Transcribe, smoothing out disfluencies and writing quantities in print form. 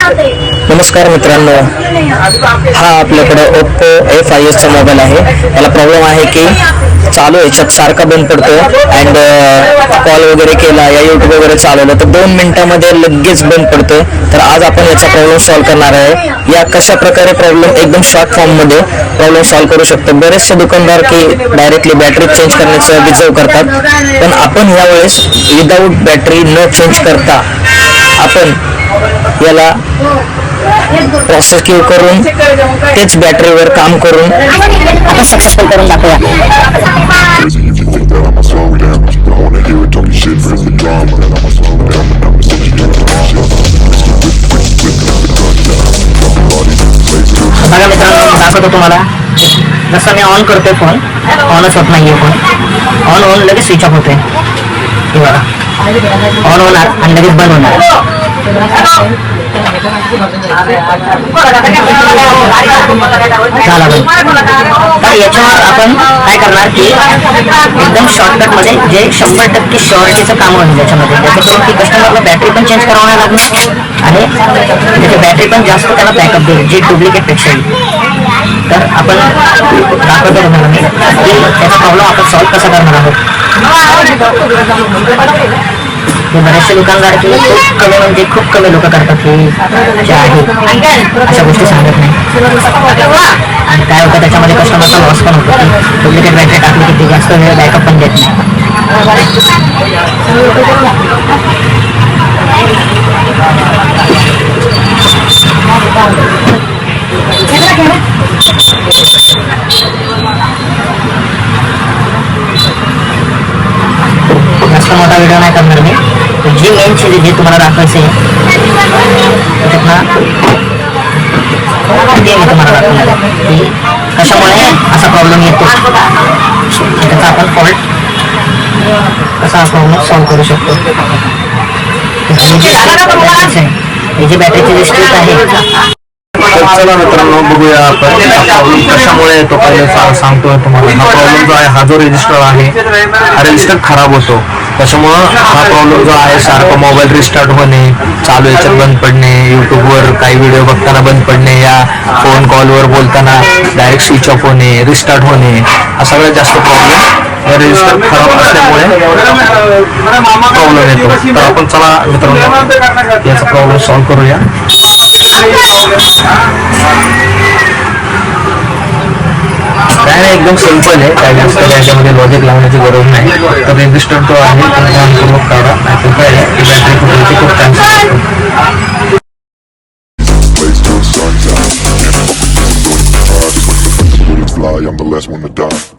नमस्कार मित्रांनो, हा आपल्याकडे ओप्पो A5s चा मोबाईल आहे. याला प्रॉब्लेम आहे की चालू याच्यात सारखा बंद पडतो अँड कॉल वगैरे केला या यूट्यूब वगैरे चालवलं तर 2 मिनिटांमध्ये लगेच बंद पडतो. तर आज आपण याचा प्रॉब्लेम सॉल्व्ह करणार आहे. या कशा प्रकारे प्रॉब्लेम एकदम शॉर्ट फॉर्ममध्ये प्रॉब्लेम सॉल्व्ह करू शकतो. बरेचसे दुकानदार की डायरेक्टली बॅटरी चेंज करण्याचं रिझर्व करतात, पण आपण यावेळेस विदाऊट बॅटरी न चेंज करता आपण याला प्रोसेस क्यू करून तेच बॅटरीवर काम करून आपण सक्सेसफुल करून दाखवूया. बघा मित्रांनो, दाखवतो तुम्हाला. जसं मी ऑन करतोय फोन, ऑनच होत नाहीये फोन. ऑन होऊन लगेच स्विच ऑफ होतोय. हे बघा, ऑन होणार आणि लगेच बंद होणार. झाला बंद. तर याच्यावर आपण काय करणार की एकदम शॉर्टकट मध्ये जे 100% शॉर्टीचं काम होईल याच्यामध्ये, त्याच्याकडून की कस्टमरला बॅटरी पण चेंज करावं नाही लागणार आणि त्याची बॅटरी पण जास्त त्याला बॅकअप देईल, जे डुप्लिकेट पेक्षा येईल. तर आपण दाखवतो तुम्हाला मी की त्याचा प्रॉब्लेम आपण सॉल्व्ह कसा करणार आहोत. बरेचसे दुकानदार की खूप कमी म्हणजे खूप कमी लोक करतात हे जे आहे अशा गोष्टी सांगत नाही. आणि काय होतं त्याच्यामध्ये कस्टमरचा लॉस पण होतो की डुप्लिकेट बॅटरी टाकली की ते जास्त वेळ बॅकअप पण देत नाही. जास्त मोठा व्हिडिओ नाही करणार मी. जी मेन चीज जे तुम्हाला दाखवायचं आहे त्याच्यातनं ते मी तुम्हाला दाखवणार आहे की कशामुळे असा प्रॉब्लेम येतो, त्याचा आपण फॉल्ट कसा प्रॉब्लेम सॉल्व्ह करू शकतो. ही जी बॅटरीची जी स्ट्रीप आहे. चला मित्रांनो, बघूया आपण हा प्रॉब्लेम कशामुळे येतो. पहिले सांगतोय तुम्हाला. हा प्रॉब्लेम जो आहे, हा जो रजिस्टर आहे हा रजिस्टर खराब होतो. त्याच्यामुळं हा प्रॉब्लेम जो आहे सारखा मोबाईल रिस्टार्ट होणे, चालू याच्यात बंद पडणे, यूट्यूबवर काही व्हिडिओ बघताना बंद पडणे, या फोन कॉलवर बोलताना डायरेक्ट स्विच ऑफ होणे, रिस्टार्ट होणे, हा सगळ्यात जास्त प्रॉब्लेम या रजिस्टर खराब असल्यामुळे प्रॉब्लेम येतो. तर आपण चला मित्रांनो याचा प्रॉब्लेम सॉल्व्ह करूया. काय नाही, एकदम सिंपल आहे. काय जास्त याच्यामध्ये लॉजिक लावण्याची गरज नाही. तर रजिस्टर तो आहे ध्यानपूर्वक काढा, नाहीतर काय आहे बॅटरी फुटायची खूप चान्सेस असतो. I'm the last one to die.